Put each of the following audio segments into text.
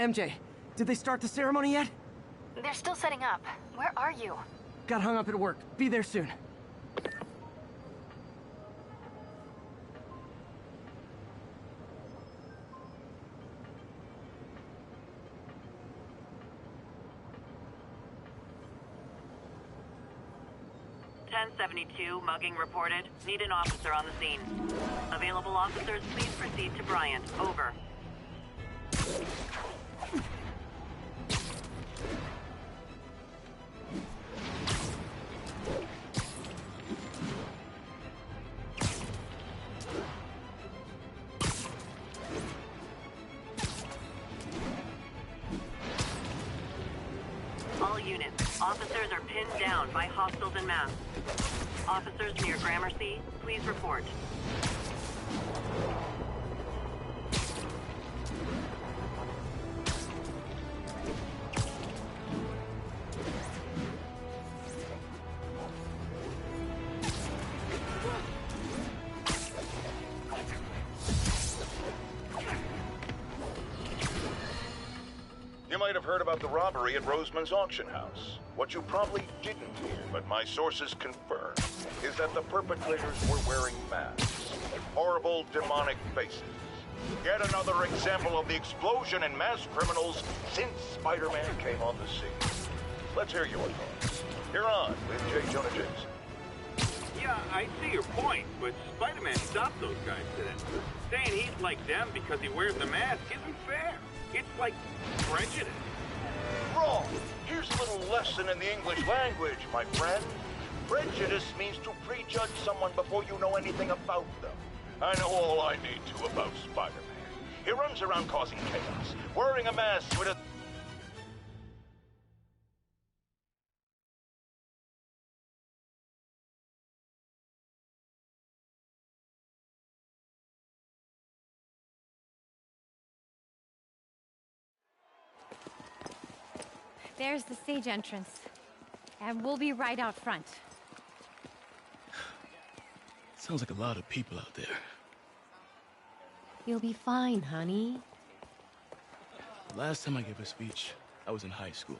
MJ, did they start the ceremony yet? They're still setting up. Where are you? Got hung up at work. Be there soon. Mugging reported. Need an officer on the scene. Available officers, please proceed to Bryant. Over. All units, officers are pinned down by hostiles en masse. Officers near Gramercy, please report. You might have heard about the robbery at Roseman's auction house. What you probably didn't hear, but my sources confirm, is that the perpetrators were wearing masks. Horrible, demonic faces. Yet another example of the explosion in mass criminals since Spider-Man came on the scene. Let's hear your thoughts. You're on with J. Jonah Jameson. Yeah, I see your point, but Spider-Man stopped those guys today. Saying he's like them because he wears the mask isn't fair. It's like prejudice. Wrong. Here's a little lesson in the English language, my friend. Prejudice means to prejudge someone before you know anything about them. I know all I need to about Spider-Man. He runs around causing chaos, wearing a mask with a... There's the stage entrance. And we'll be right out front. Sounds like a lot of people out there. You'll be fine, honey. The last time I gave a speech, I was in high school.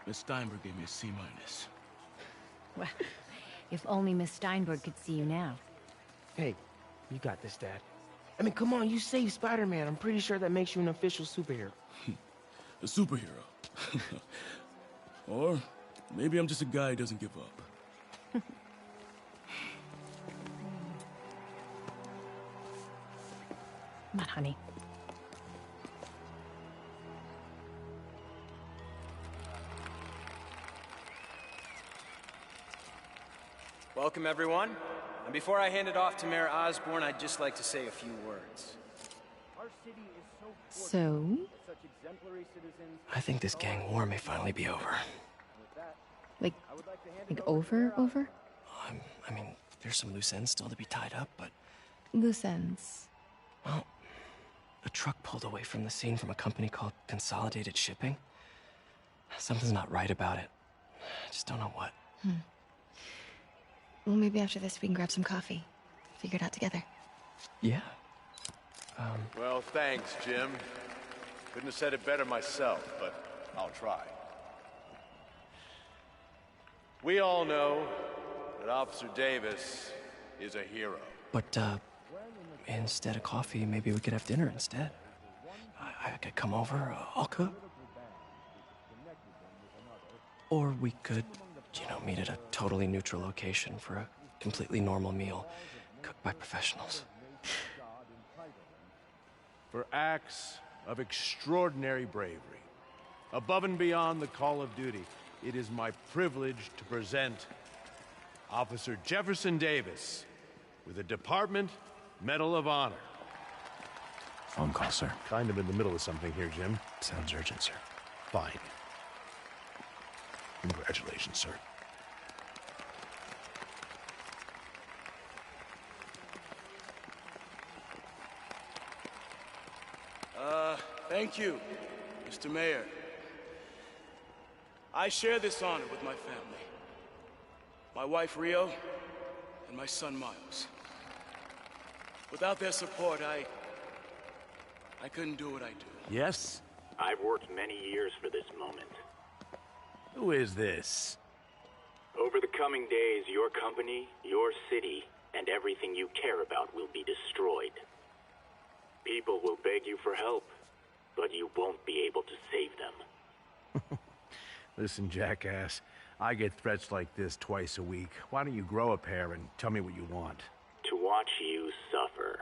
Miss Steinberg gave me a C-. Well, if only Miss Steinberg could see you now. Hey, you got this, Dad. I mean, come on, you saved Spider-Man. I'm pretty sure that makes you an official superhero. A superhero. Or maybe I'm just a guy who doesn't give up. Come on, honey. Welcome, everyone. And before I hand it off to Mayor Osborn, I'd just like to say a few words. So? I think this gang war may finally be over. Like over? I mean, there's some loose ends still to be tied up, but... Loose ends. Well, a truck pulled away from the scene from a company called Consolidated Shipping. Something's not right about it. I just don't know what. Well, maybe after this we can grab some coffee. Figure it out together. Yeah. Well, thanks, Jim. Couldn't have said it better myself, but I'll try. We all know that Officer Davis is a hero. But, instead of coffee, maybe we could have dinner instead. I could come over, I'll cook. Or we could, meet at a totally neutral location for a completely normal meal, cooked by professionals. For acts of extraordinary bravery, above and beyond the call of duty, it is my privilege to present Officer Jefferson Davis with a Department Medal of Honor. Phone call, sir. Kind of in the middle of something here, Jim. Sounds urgent, sir. Fine. Congratulations, sir. Thank you, Mr. Mayor. I share this honor with my family. My wife, Rio, and my son, Miles. Without their support, I couldn't do what I do. Yes, I've worked many years for this moment. Who is this? Over the coming days, your company, your city, and everything you care about will be destroyed. People will beg you for help, but you won't be able to save them. Listen, jackass, I get threats like this twice a week. Why don't you grow a pair and tell me what you want? To watch you suffer.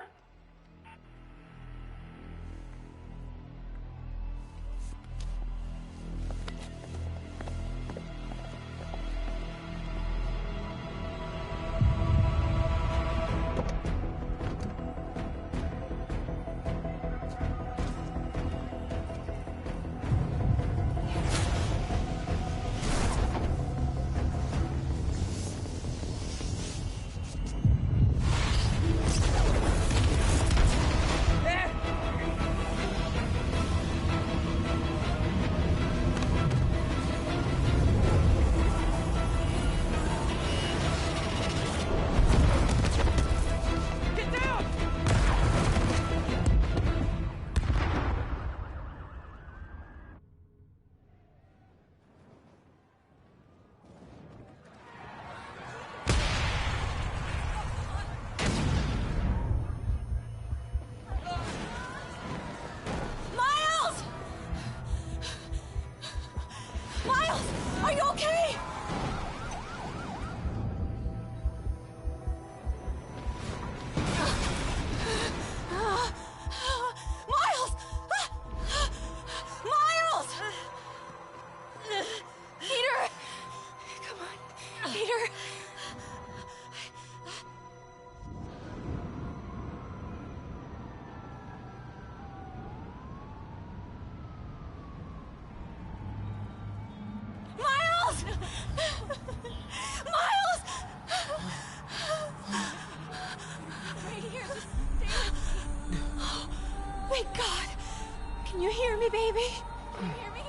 Baby? Can you hear me?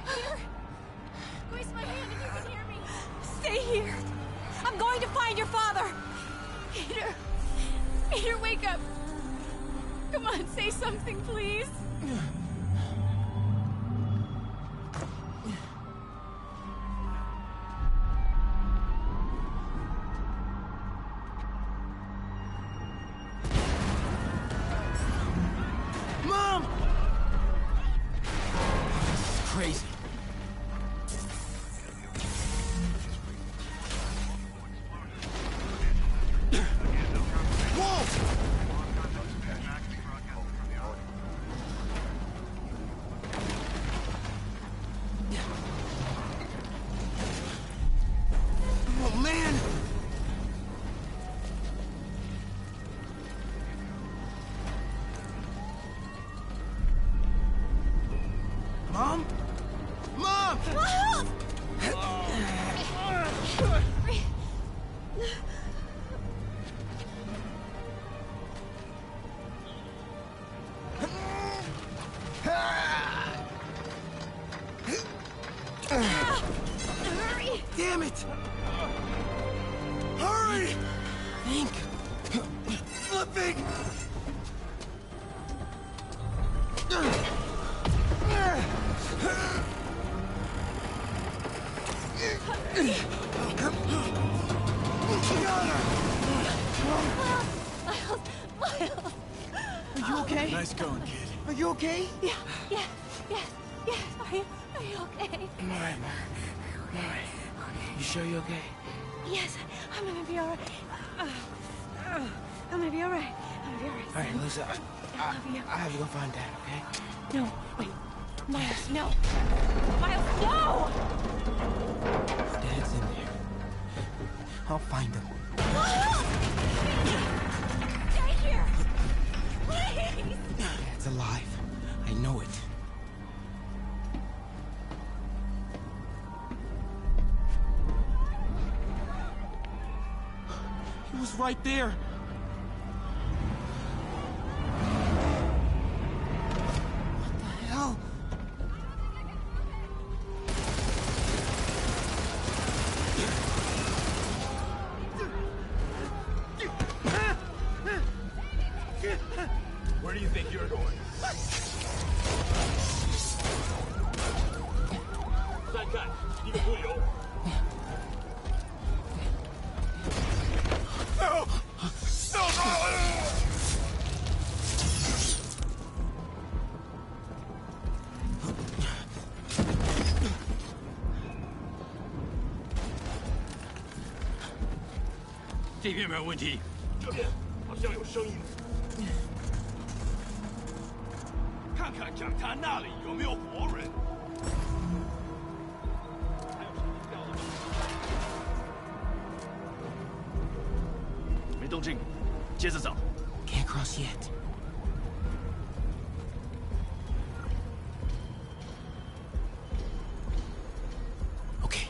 Peter? Squeeze my hand if you can hear me. Stay here. I'm going to find your father. Peter. Peter, wake up. Come on, say something, please. Damn it! Hurry! Think. Flipping! Miles! Are you okay? Nice going, kid. Are you okay? Yeah. Are you okay? I'm alright, Mom. I'm alright. You sure you're okay? Yes, I'm gonna be alright. I'm gonna be alright. Alright, listen, I love you. I have to go find Dad, okay? No, wait. Miles, no. Miles, no! Dad's in there. I'll find him. Stay here! Please! Dad's alive. I know it. He was right there. What the hell? Where do you think you're going? 这边没有问题。这边好像有声音。看看讲台那里有没有活人。没动静，接着找。Can't cross yet. Okay.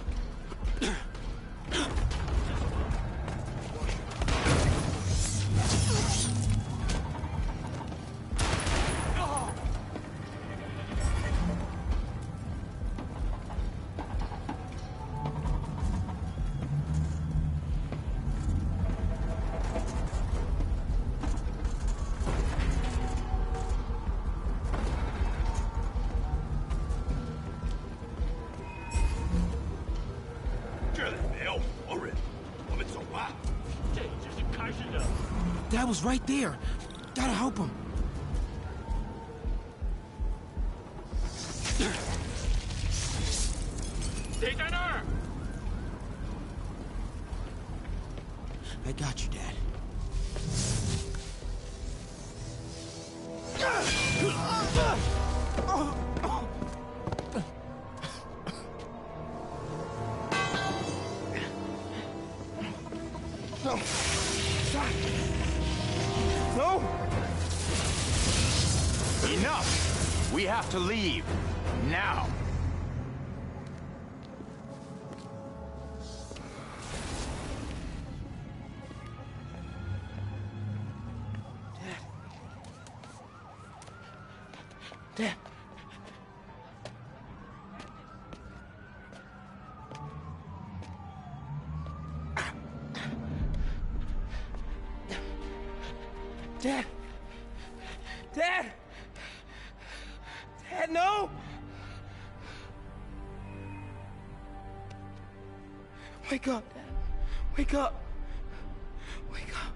Dad was right there. Gotta help him. I got you, Dad. No. Stop. No! Enough! We have to leave. Now! Dad. Dad! Dad! Dad, no! Wake up, Dad. Wake up. Wake up.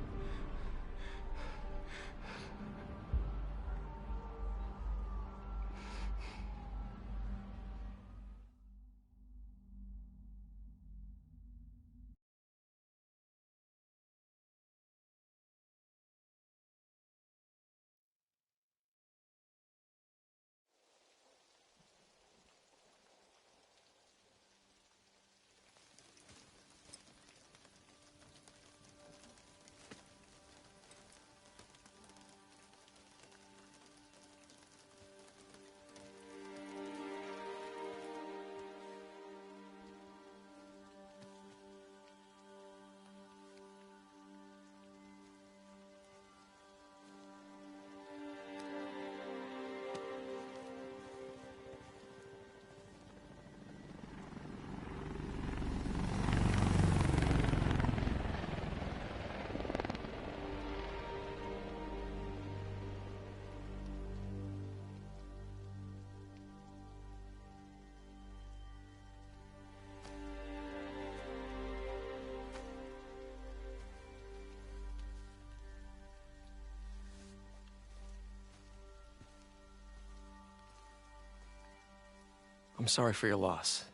I'm sorry for your loss.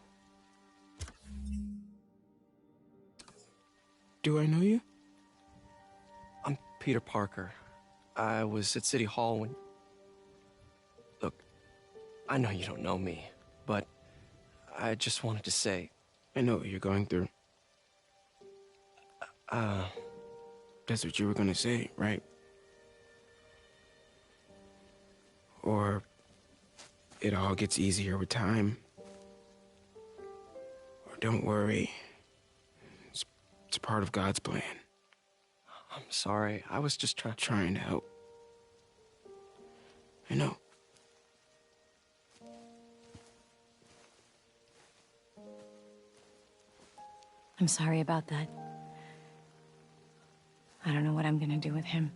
Do I know you? I'm Peter Parker. I was at City Hall when... Look, I know you don't know me, but I just wanted to say... I know what you're going through. That's what you were gonna say, right? Or it all gets easier with time. Or don't worry. It's a part of God's plan. I'm sorry. I was just trying to help. I know. I'm sorry about that. I don't know what I'm gonna do with him.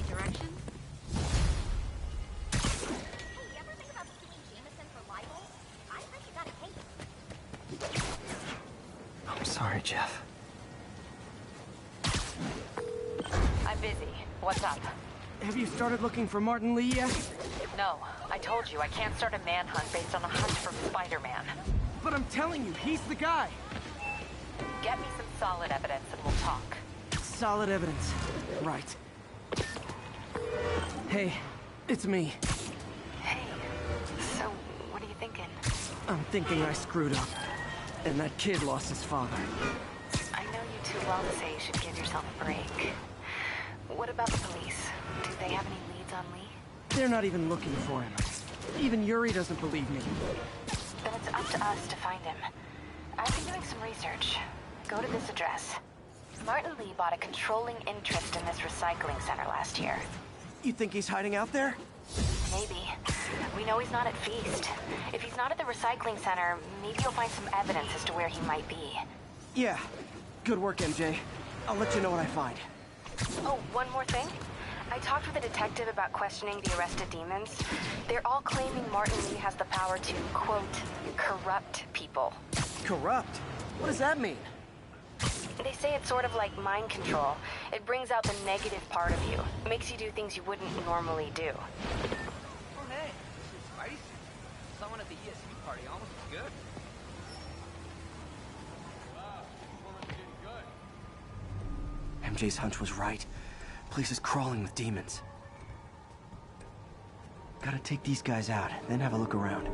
Directions? Hey, you ever think about suing Jameson for libel? I heard you got a case. Sorry, Jeff. I'm busy. What's up? Have you started looking for Martin Lee yet? No, I told you I can't start a manhunt based on a hunch from Spider-Man. But I'm telling you, he's the guy. Get me some solid evidence and we'll talk. Solid evidence. Right. Hey, it's me. Hey, so what are you thinking? I'm thinking I screwed up. And that kid lost his father. I know you too well to say you should give yourself a break. What about the police? Do they have any leads on Lee? They're not even looking for him. Even Yuri doesn't believe me. Then it's up to us to find him. I've been doing some research. Go to this address. Martin Lee bought a controlling interest in this recycling center last year. You think he's hiding out there? Maybe. We know he's not at Feast. If he's not at the recycling center, maybe you'll find some evidence as to where he might be. Yeah. Good work, MJ. I'll let you know what I find. Oh, one more thing. I talked with a detective about questioning the arrested demons. They're all claiming Martin Lee has the power to, quote, corrupt people. Corrupt? What does that mean? They say it's sort of like mind control. It brings out the negative part of you. Makes you do things you wouldn't normally do. Oh, hey, this is spicy. Someone at the ESU party almost as good. MJ's hunch was right. Place is crawling with demons. Gotta take these guys out, then have a look around.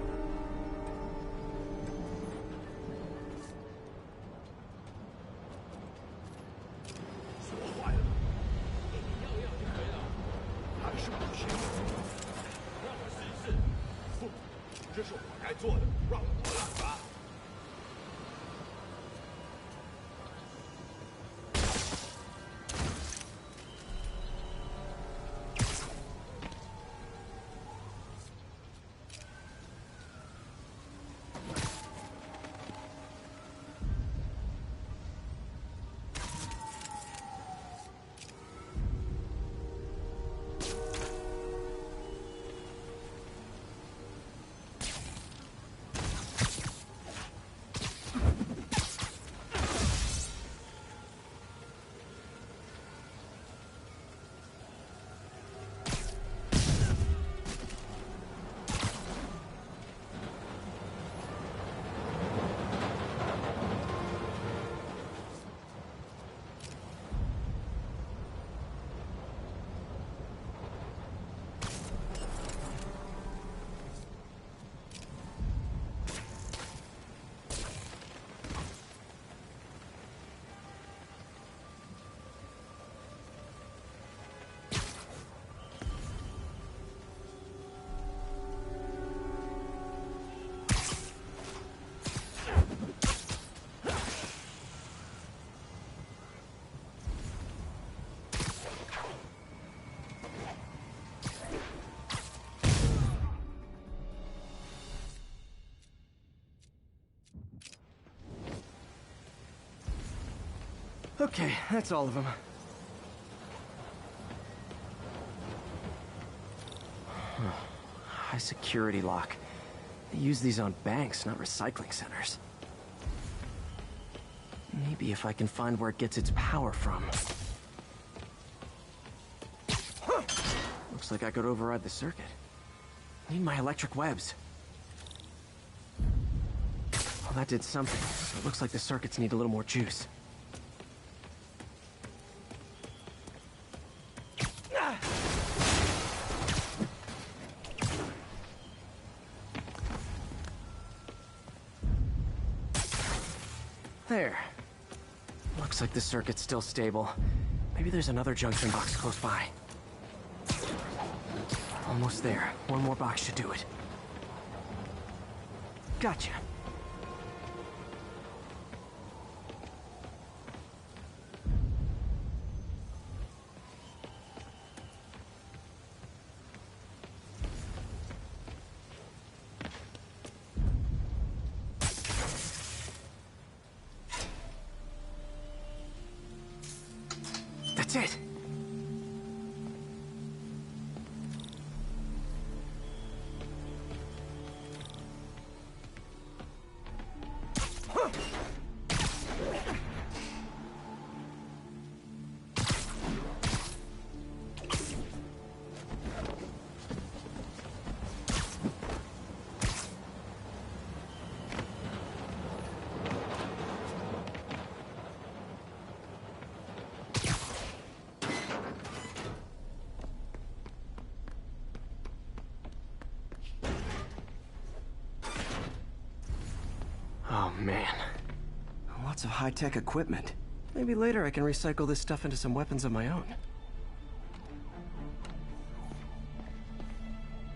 Okay, that's all of them. High security lock. They use these on banks, not recycling centers. Maybe if I can find where it gets its power from. Looks like I could override the circuit. Need my electric webs. Well, that did something. So it looks like the circuits need a little more juice. There. Looks like the circuit's still stable. Maybe there's another junction box close by. Almost there. One more box should do it. Gotcha. That's it. Oh, man. Lots of high-tech equipment. Maybe later I can recycle this stuff into some weapons of my own.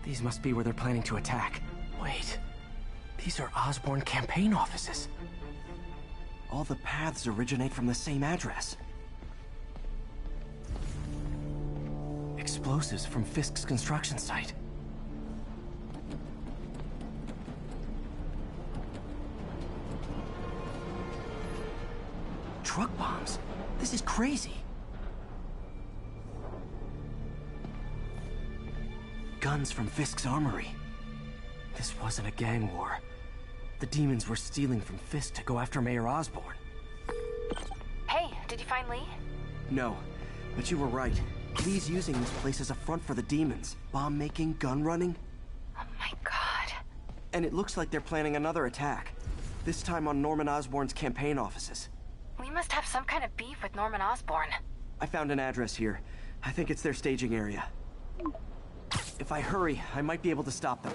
These must be where they're planning to attack. Wait. These are Osborn campaign offices. All the paths originate from the same address. Explosives from Fisk's construction site. Truck bombs? This is crazy. Guns from Fisk's armory. This wasn't a gang war. The demons were stealing from Fisk to go after Mayor Osborn. Hey, did you find Lee? No, but you were right. Lee's using this place as a front for the demons. Bomb-making, gun-running. Oh my god. And it looks like they're planning another attack. This time on Norman Osborn's campaign offices. We must have some kind of beef with Norman Osborn. I found an address here. I think it's their staging area. If I hurry, I might be able to stop them.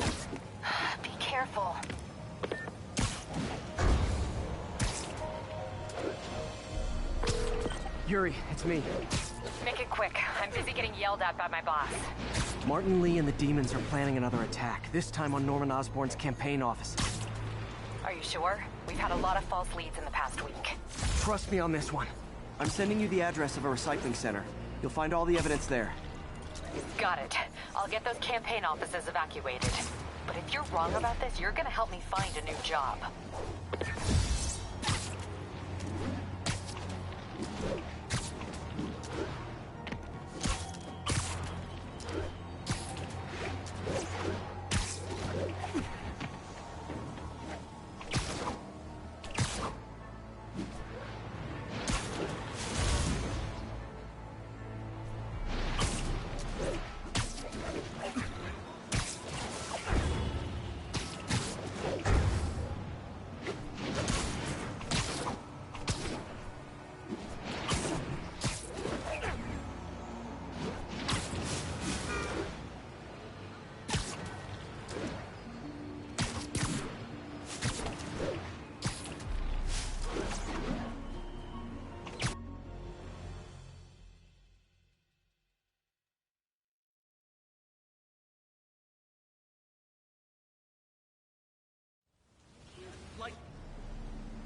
Be careful. Yuri, it's me. Make it quick. I'm busy getting yelled at by my boss. Martin Lee and the demons are planning another attack, this time on Norman Osborn's campaign offices. Are you sure? We've had a lot of false leads in the past week. Trust me on this one. I'm sending you the address of a recycling center. You'll find all the evidence there. Got it. I'll get those campaign offices evacuated. But if you're wrong about this, you're gonna help me find a new job.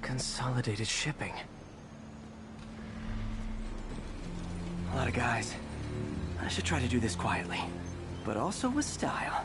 Consolidated shipping. A lot of guys. I should try to do this quietly, but also with style.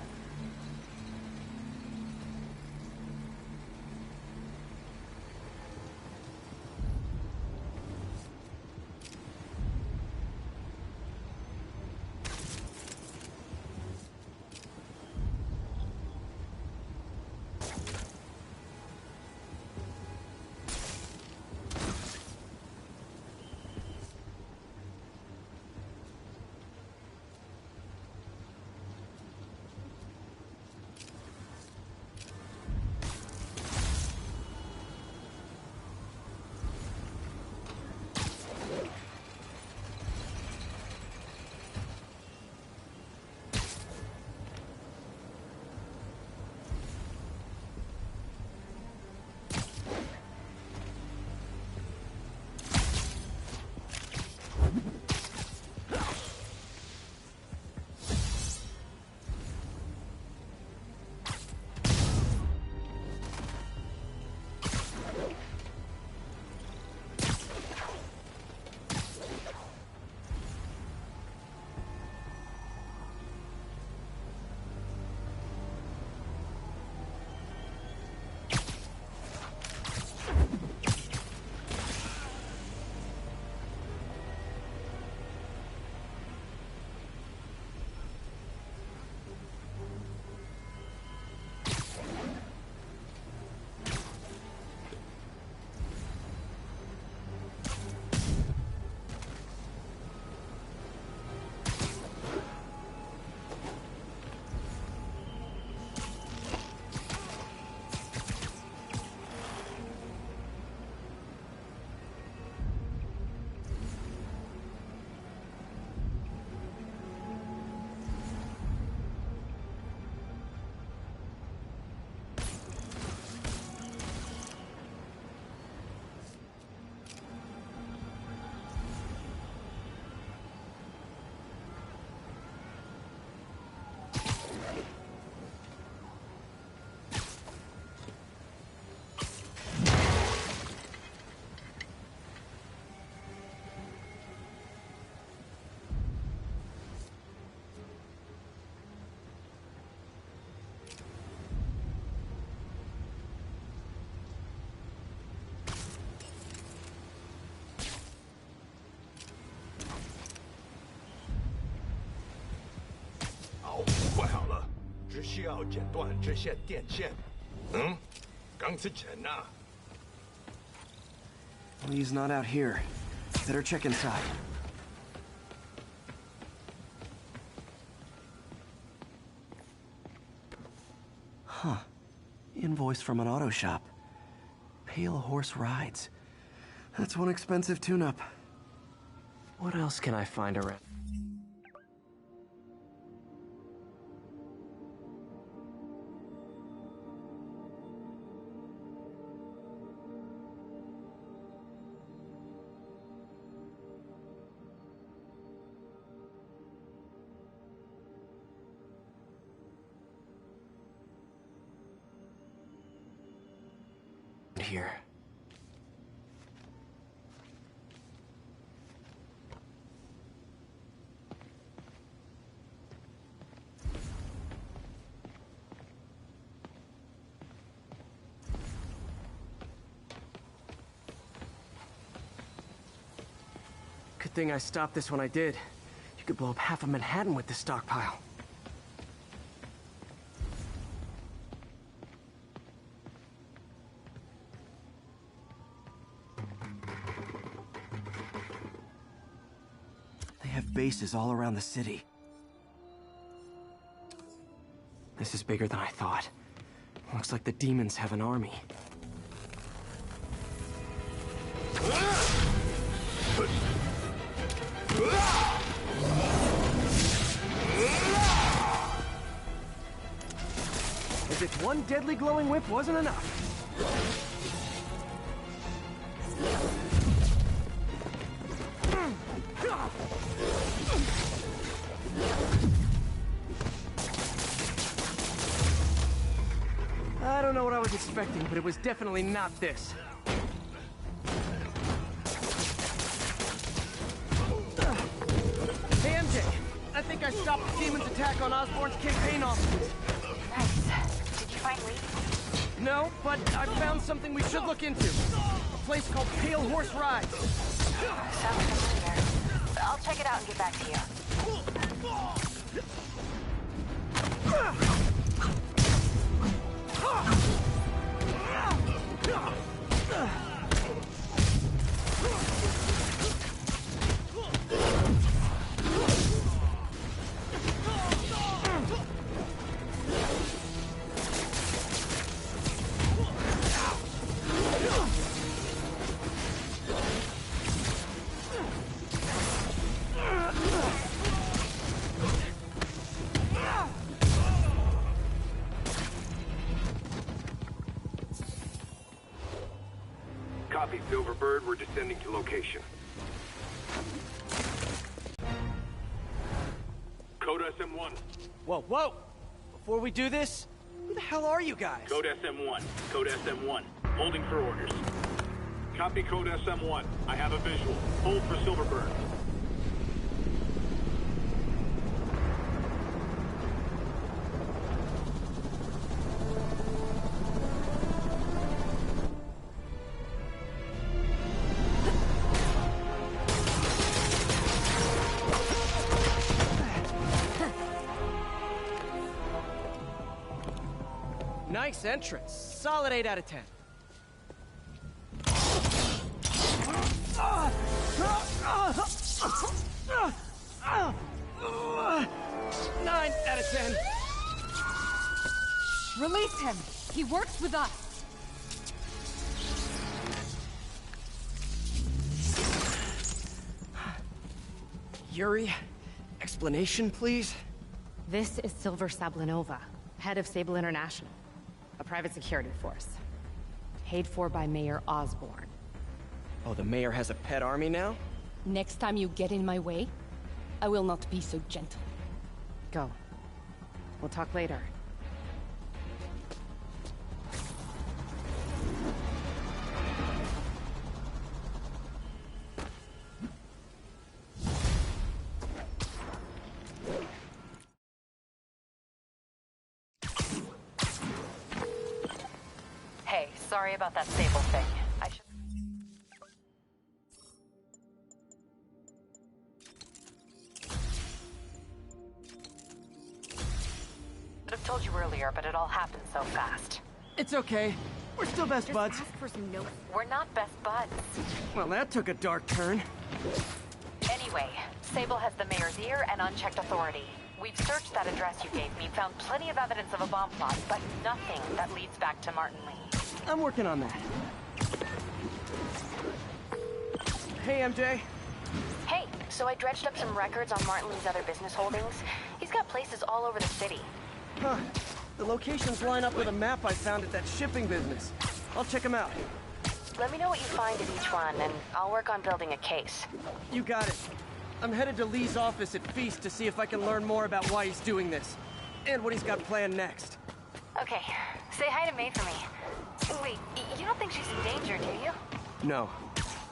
要剪断这线电线。嗯，刚之前呐。Lee's not out here. Better check inside. Huh. Invoice from an auto shop. Pale Horse Rides. That's one expensive tune-up. What else can I find around? Here. Good thing I stopped this when I did. You could blow up half of Manhattan with this stockpile. They have bases all around the city. This is bigger than I thought. Looks like the demons have an army. As if one deadly glowing whip wasn't enough. I don't know what I was expecting, but it was definitely not this. Hey, MJ. I think I stopped the demon's attack on Osborn's campaign offices. Nice. Did you find Lee? No, but I found something we should look into. A place called Pale Horse Rides. Sounds familiar. I'll check it out and get back to you. Copy, Silverbird. We're descending to location. Code SM-1. Whoa, whoa! Before we do this, who the hell are you guys? Code SM-1. Code SM-1. Holding for orders. Copy, Code SM-1. I have a visual. Hold for Silverbird. Nice entrance. Solid 8 out of 10. 9 out of 10. Release him. He works with us. Yuri, explanation, please? This is Silver Sablinova, head of Sable International, a private security force. Paid for by Mayor Osborn. Oh, the mayor has a pet army now? Next time you get in my way, I will not be so gentle. Go. We'll talk later. Hey, sorry about that Sable thing. I should have told you earlier it all happened so fast. It's okay. We're still best buds. Task force knows. We're not best buds. Well, that took a dark turn. Anyway, Sable has the mayor's ear and unchecked authority. We've searched that address you gave me, found plenty of evidence of a bomb plot, but nothing that leads back to Martin Lee. I'm working on that. Hey, MJ. Hey, so I dredged up some records on Martin Lee's other business holdings. He's got places all over the city. Huh. The locations line up with a map I found at that shipping business. I'll check them out. Let me know what you find at each one, and I'll work on building a case. You got it. I'm headed to Lee's office at Feast to see if I can learn more about why he's doing this. And what he's got planned next. Okay, say hi to May for me. Wait, you don't think she's in danger, do you? No.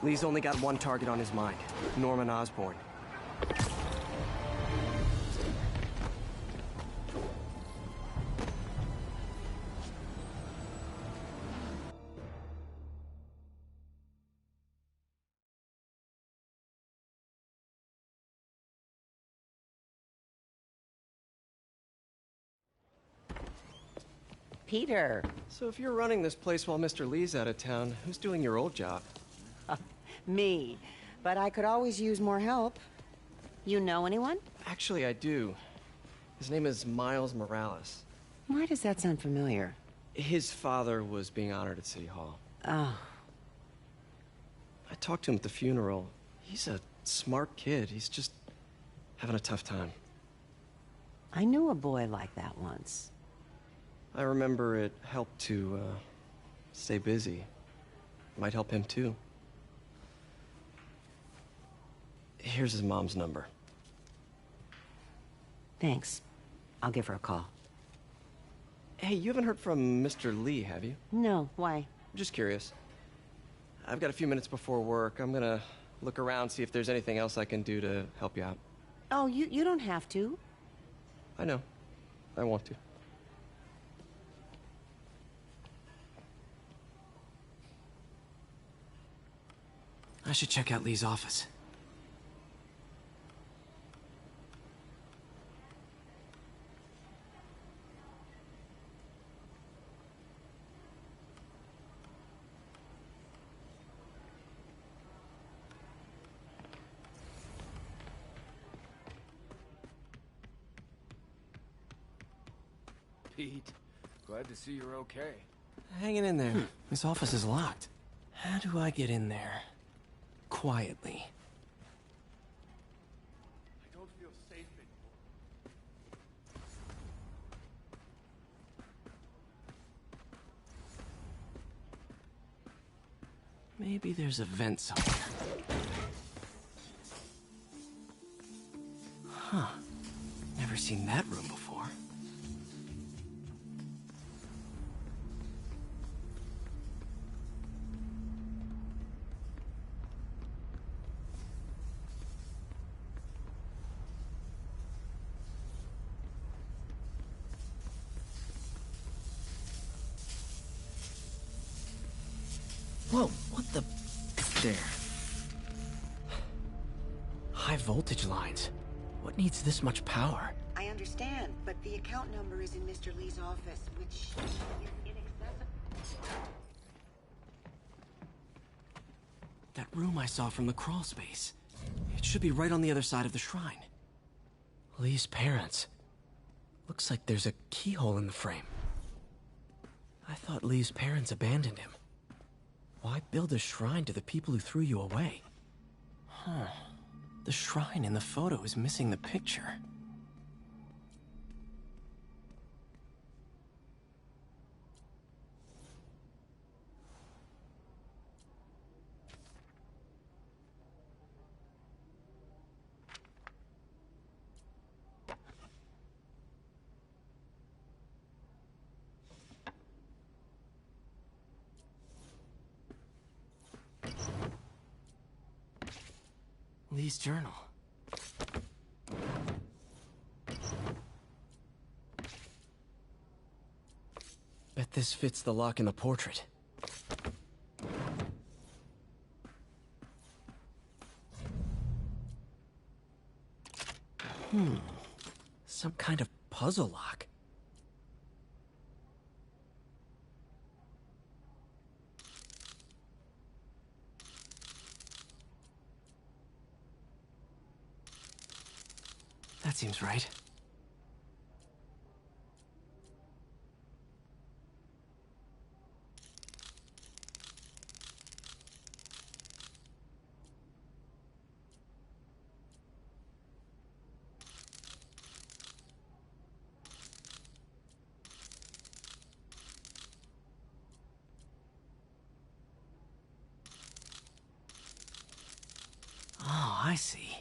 Lee's only got one target on his mind. Norman Osborn. Peter. So if you're running this place while Mr. Lee's out of town, who's doing your old job? Me. But I could always use more help. You know anyone? Actually, I do. His name is Miles Morales. Why does that sound familiar? His father was being honored at City Hall. Oh. I talked to him at the funeral. He's a smart kid. He's just having a tough time. I knew a boy like that once. I remember it helped to, stay busy. Might help him, too. Here's his mom's number. Thanks. I'll give her a call. Hey, you haven't heard from Mr. Lee, have you? No, why? I'm just curious. I've got a few minutes before work. I'm gonna look around, see if there's anything else I can do to help you out. Oh, you don't have to. I know. I want to. I should check out Lee's office. Pete, glad to see you're okay. Hanging in there. His office is locked. How do I get in there? Quietly. I don't feel safe anymore. Maybe there's a vent somewhere. Huh. Never seen that room before. Whoa, what the... There. High voltage lines. What needs this much power? I understand, but the account number is in Mr. Lee's office, which is inaccessible. That room I saw from the crawl space. It should be right on the other side of the shrine. Lee's parents. Looks like there's a keyhole in the frame. I thought Lee's parents abandoned him. Why build a shrine to the people who threw you away? Huh. The shrine in the photo is missing the picture. Lee's journal. Bet this fits the lock in the portrait. Some kind of puzzle lock. That seems right. Oh, I see.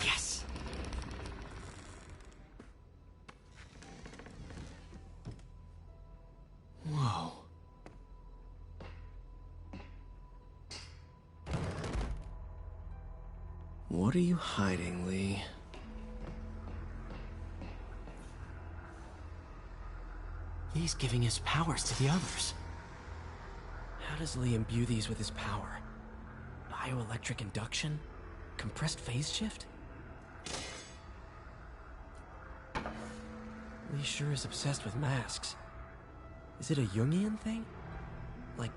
Yes! Whoa. What are you hiding, Lee? Lee's giving his powers to the others. How does Lee imbue these with his power? Bioelectric induction? Compressed phase shift? Lee sure is obsessed with masks. Is it a Jungian thing? Like,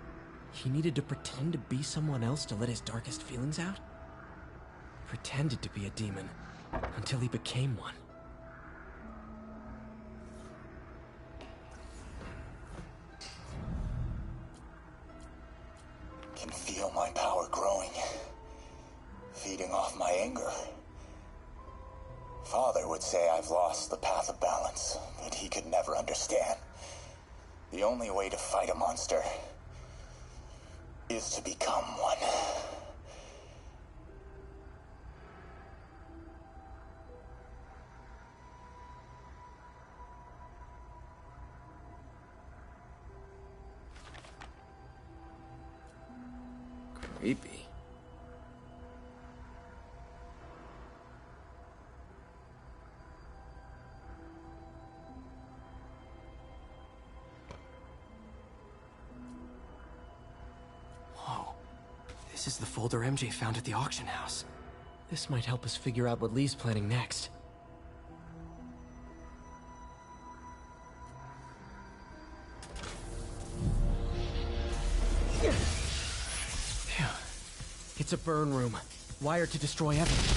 he needed to pretend to be someone else to let his darkest feelings out? Pretended to be a demon, until he became one. Can feel my power growing, feeding off my anger. Father would say I've lost the path of balance, but he could never understand. The only way to fight a monster is to become one. Creepy. Whoa. This is the folder MJ found at the auction house. This might help us figure out what Lee's planning next. Phew. It's a burn room, wired to destroy evidence.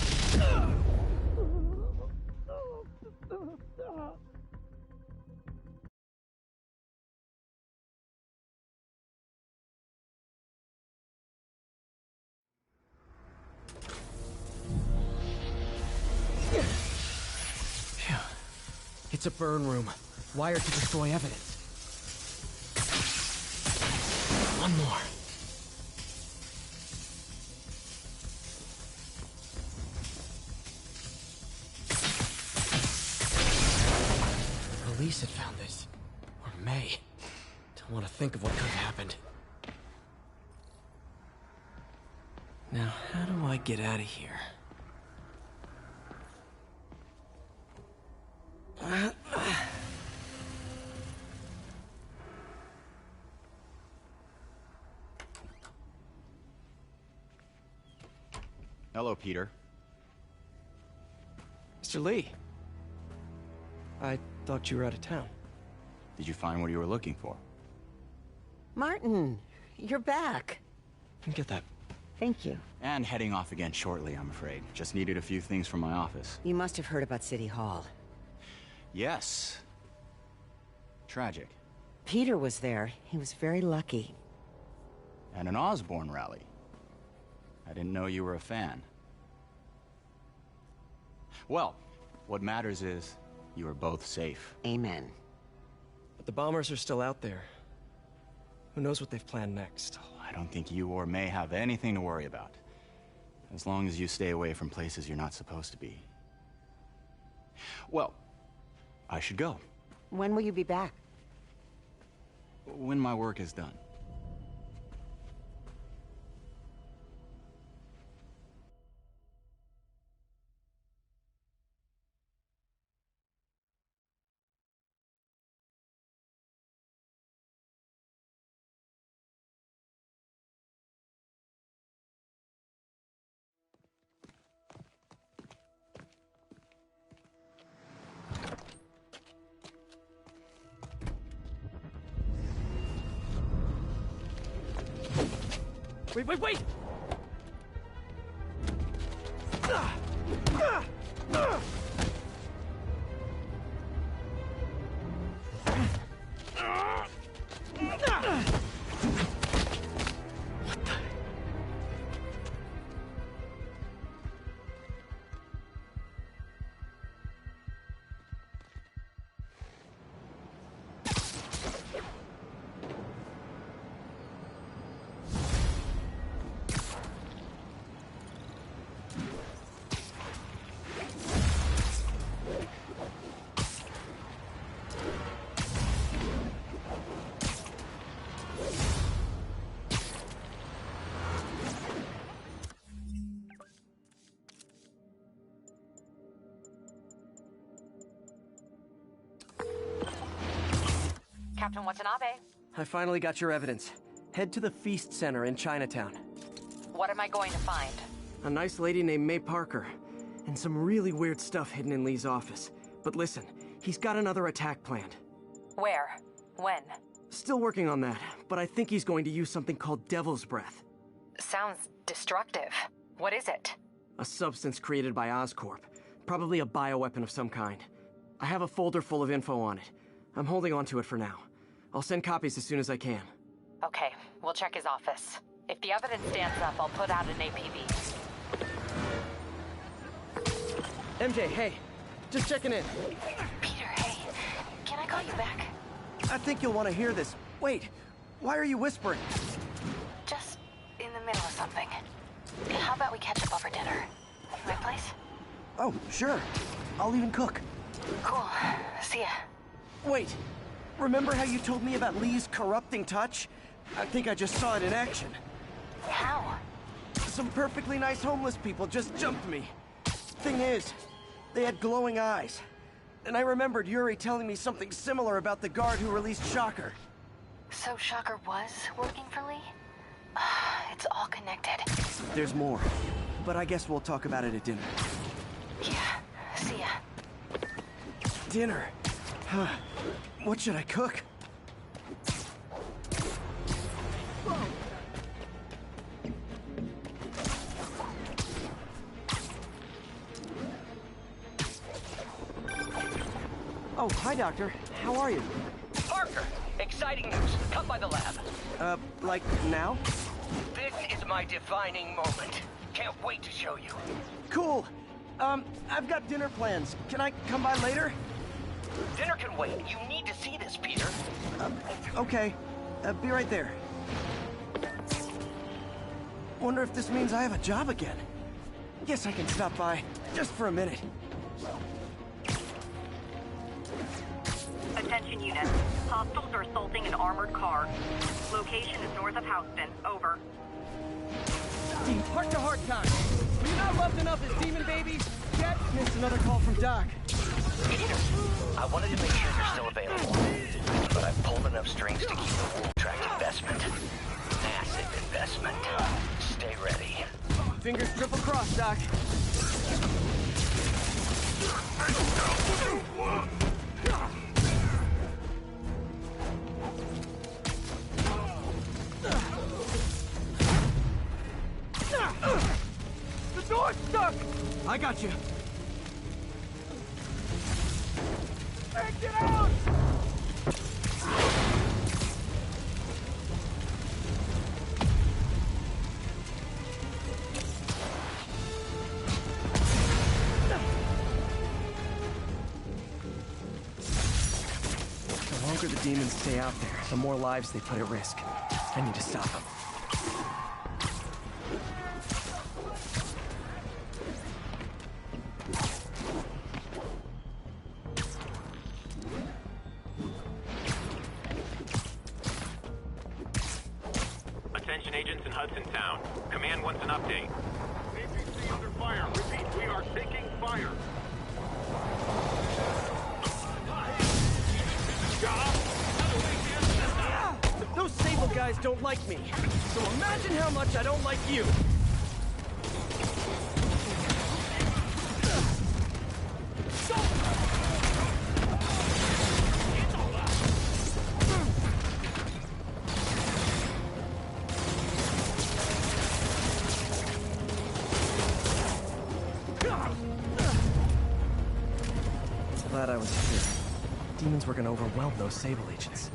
Phew. It's a burn room, wired to destroy evidence. One more. Police had found this. Or May. Don't want to think of what could have happened. Now, how do I get out of here? Hello, Peter. Mr. Lee. I thought you were out of town. Did you find what you were looking for? Martin, you're back. Get that. Thank you. And heading off again shortly, I'm afraid. Just needed a few things from my office. You must have heard about City Hall. Yes. Tragic. Peter was there. He was very lucky. And an Osborn rally. I didn't know you were a fan. Well, what matters is you are both safe. Amen. But the bombers are still out there. Who knows what they've planned next? I don't think you or May have anything to worry about. As long as you stay away from places you're not supposed to be. Well, I should go. When will you be back? When my work is done. Wait! Captain Watanabe. I finally got your evidence. Head to the Feast Center in Chinatown. What am I going to find? A nice lady named May Parker, and some really weird stuff hidden in Lee's office. But listen, he's got another attack planned. Where? When? Still working on that, but I think he's going to use something called Devil's Breath. Sounds destructive. What is it? A substance created by Oscorp. Probably a bioweapon of some kind. I have a folder full of info on it. I'm holding on to it for now. I'll send copies as soon as I can. Okay, we'll check his office. If the evidence stands up, I'll put out an APB. MJ, hey. Just checking in. Peter, hey. Can I call you back? I think you'll want to hear this. Wait, why are you whispering? Just in the middle of something. How about we catch up over dinner? My place? Oh, sure. I'll even cook. Cool. See ya. Wait. Remember how you told me about Lee's corrupting touch? I think I just saw it in action. How? Some perfectly nice homeless people just jumped me. Thing is, they had glowing eyes. And I remembered Yuri telling me something similar about the guard who released Shocker. So Shocker was working for Lee? It's all connected. There's more, but I guess we'll talk about it at dinner. Yeah, see ya. Dinner? What should I cook? Oh, hi, Doctor. How are you? Parker! Exciting news. Come by the lab. Like now? This is my defining moment. Can't wait to show you. Cool. I've got dinner plans. Can I come by later? Dinner can wait. You need to see this, Peter. Okay. Be right there. Wonder if this means I have a job again. Guess I can stop by, just for a minute. Attention units. Hostiles are assaulting an armored car. Location is north of Houston. Over. Team, heart-to-heart time. Were you not loved enough as demon babies? Yet? Missed another call from Doc. Peter, I wanted to make sure you're still available. But I've pulled enough strings to keep the Wool Track investment. Massive investment. Stay ready. Fingers triple crossed, Doc. The door's stuck! I got you. Hey, get out! The longer the demons stay out there, the more lives they put at risk. I need to stop them. Attention agents in Hudson Town. Command wants an update. APC under fire. Repeat, we are taking fire. Those Sable guys don't like me. So imagine how much I don't like you. Glad I was here. Demons were gonna overwhelm those Sable agents.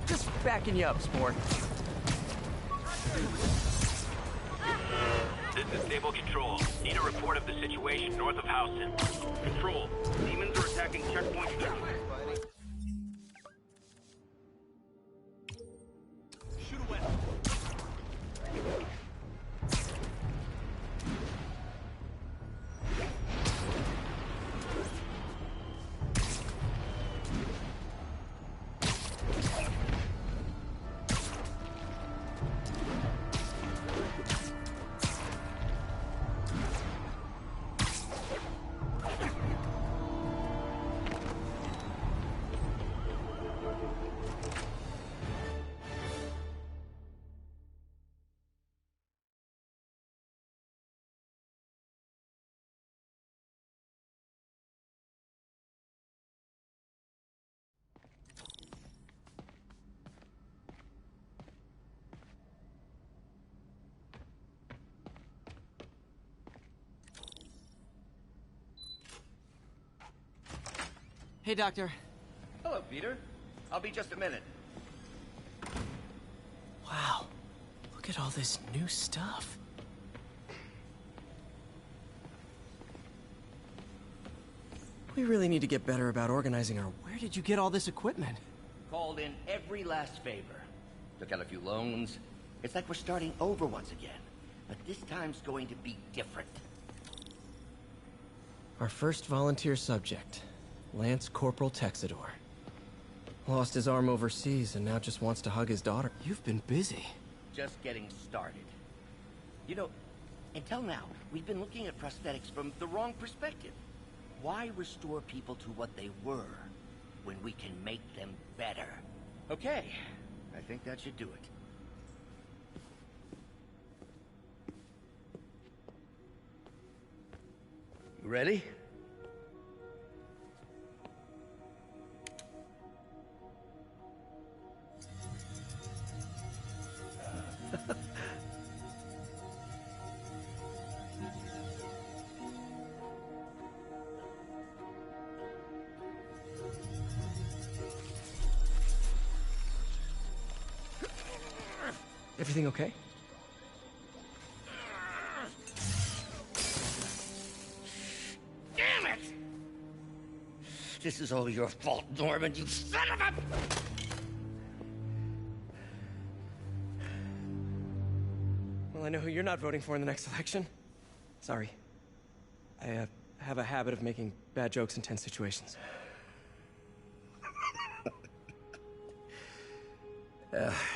Just backing you up, sport. This is Stable Control. Need a report of the situation north of Houston. Control. Demons are attacking checkpoint 6. Shoot away. Hey, Doctor. Hello, Peter. I'll be just a minute. Wow. Look at all this new stuff. We really need to get better about organizing our... Where did you get all this equipment? Called in every last favor. Took out a few loans. It's like we're starting over once again. But this time's going to be different. Our first volunteer subject, Lance Corporal Texador. Lost his arm overseas and now just wants to hug his daughter. You've been busy. Just getting started. You know, until now, we've been looking at prosthetics from the wrong perspective. Why restore people to what they were when we can make them better? Okay, I think that should do it. You ready? Everything okay? Damn it! This is all your fault, Norman, you son of a... Well, I know who you're not voting for in the next election. Sorry. I have a habit of making bad jokes in tense situations.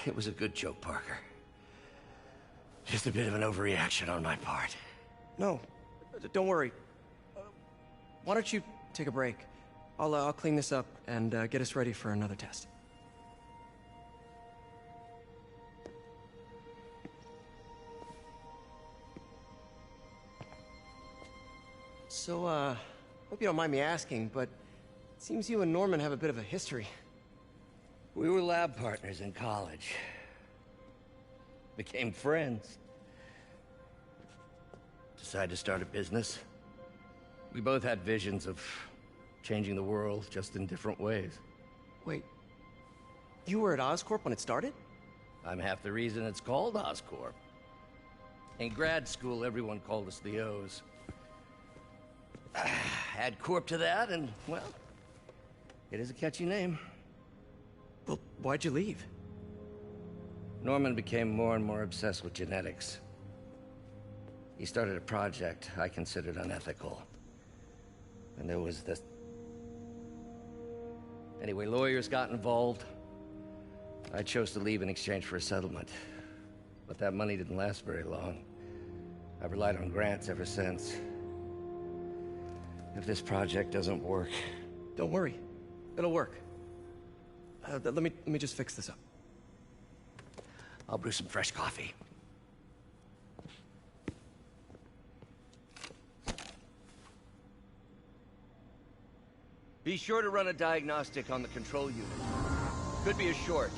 It was a good joke, Parker. Just a bit of an overreaction on my part. No, don't worry. Why don't you take a break? I'll clean this up and get us ready for another test. So, hope you don't mind me asking, but it seems you and Norman have a bit of a history. We were lab partners in college. Became friends. Decided to start a business. We both had visions of changing the world, just in different ways. Wait, you were at Oscorp when it started? I'm half the reason it's called Oscorp. In grad school, everyone called us the O's. Add Corp to that, and, well, it is a catchy name. Well, why'd you leave? Norman became more and more obsessed with genetics. He started a project I considered unethical. And there was this... Anyway, lawyers got involved. I chose to leave in exchange for a settlement. But that money didn't last very long. I've relied on grants ever since. If this project doesn't work... Don't worry. It'll work. Let me just fix this up. I'll brew some fresh coffee. Be sure to run a diagnostic on the control unit. Could be a short.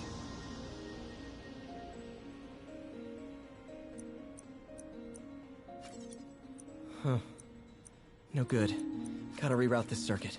Huh. No good. Gotta reroute this circuit.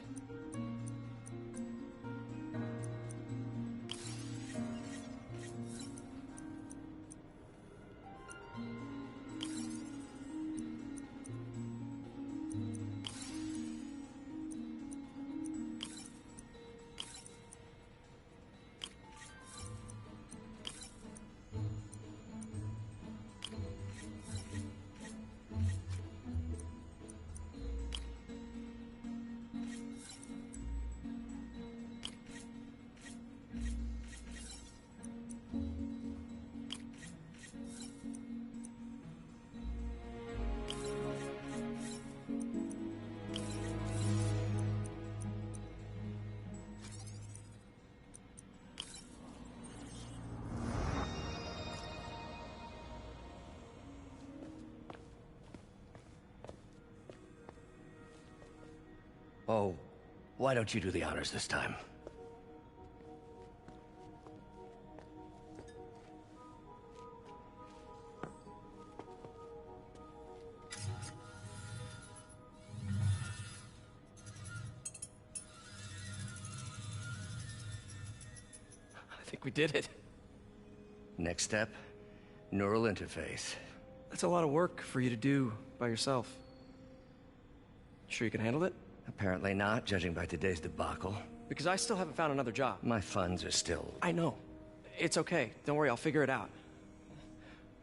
Oh, why don't you do the honors this time? I think we did it. Next step, neural interface. That's a lot of work for you to do by yourself. Sure you can handle it? Apparently not, judging by today's debacle. Because I still haven't found another job. My funds are still... I know. It's okay. Don't worry, I'll figure it out.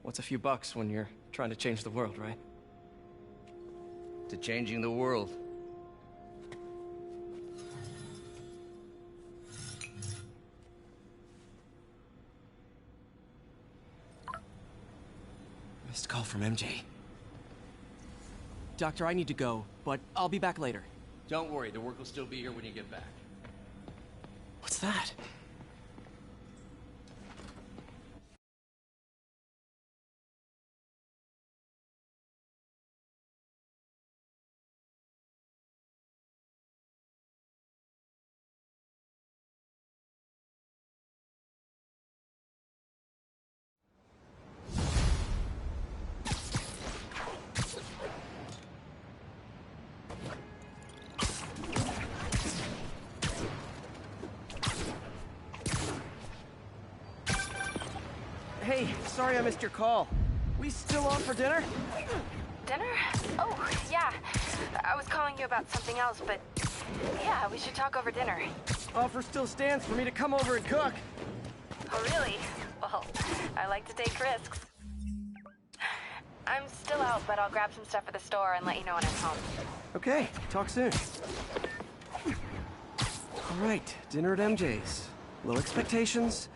What's a few bucks when you're trying to change the world, right? To changing the world. Missed call from MJ. Doctor, I need to go, but I'll be back later. Don't worry, the work will still be here when you get back. What's that? Hey, sorry I missed your call. We still on for dinner? Dinner? Oh, yeah. I was calling you about something else, but yeah, we should talk over dinner. Offer still stands for me to come over and cook. Oh, really? Well, I like to take risks. I'm still out, but I'll grab some stuff at the store and let you know when I'm home. Okay, talk soon. All right, dinner at MJ's. Low expectations.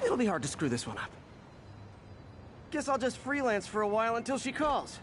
It'll be hard to screw this one up. Guess I'll just freelance for a while until she calls.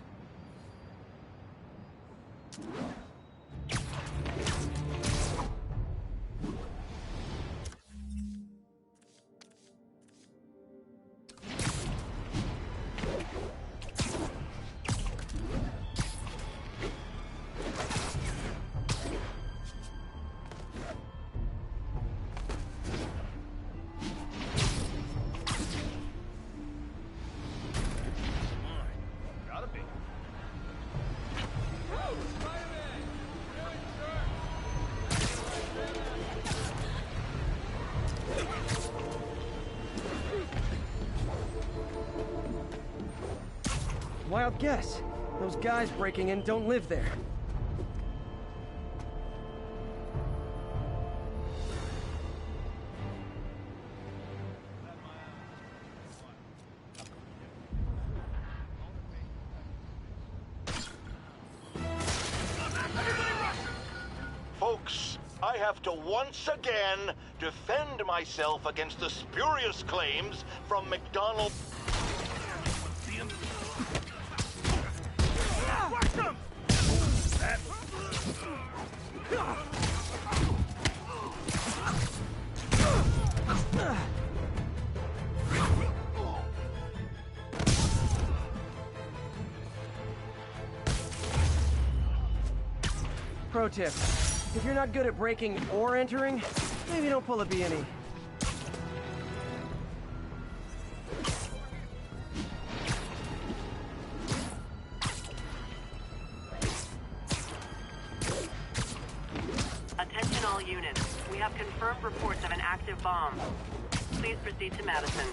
Wild guess. Those guys breaking in don't live there. Folks, I have to once again defend myself against the spurious claims from McDonald. Pro tip, if you're not good at breaking or entering, maybe don't pull a B&E. Attention all units. We have confirmed reports of an active bomb. Please proceed to Madison.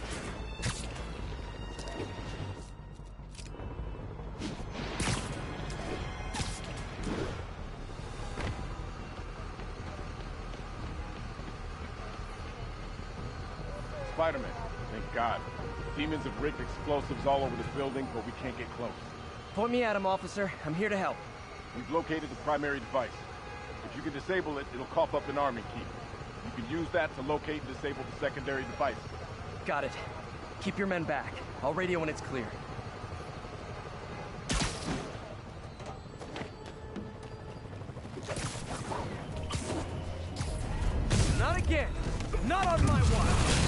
Spiderman, thank God. Demons have rigged explosives all over this building, but we can't get close. Point me at him, officer. I'm here to help. We've located the primary device. If you can disable it, it'll cough up an arming key. You can use that to locate and disable the secondary device. Got it. Keep your men back. I'll radio when it's clear. Not again! Not on my watch!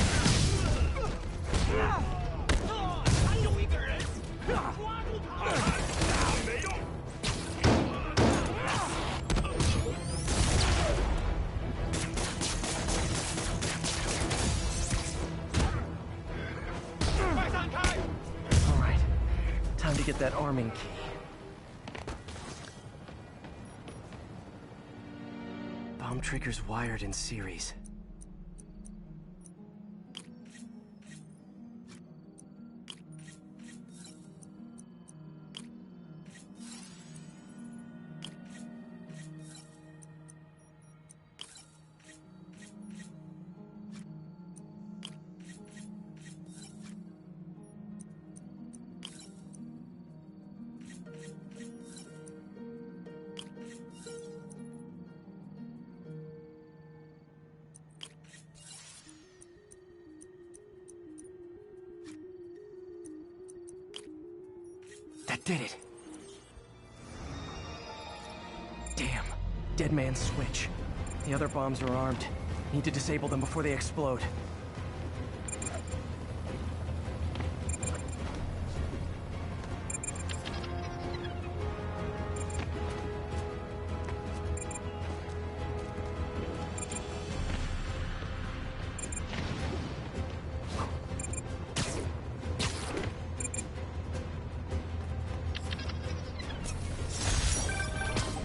All right, time to get that arming key. Bomb triggers wired in series. That did it. Damn. Dead man's switch. The other bombs are armed. Need to disable them before they explode.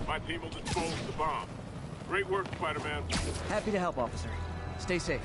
My team will dispose of the bomb. Great work, Spider-Man. Happy to help, officer. Stay safe.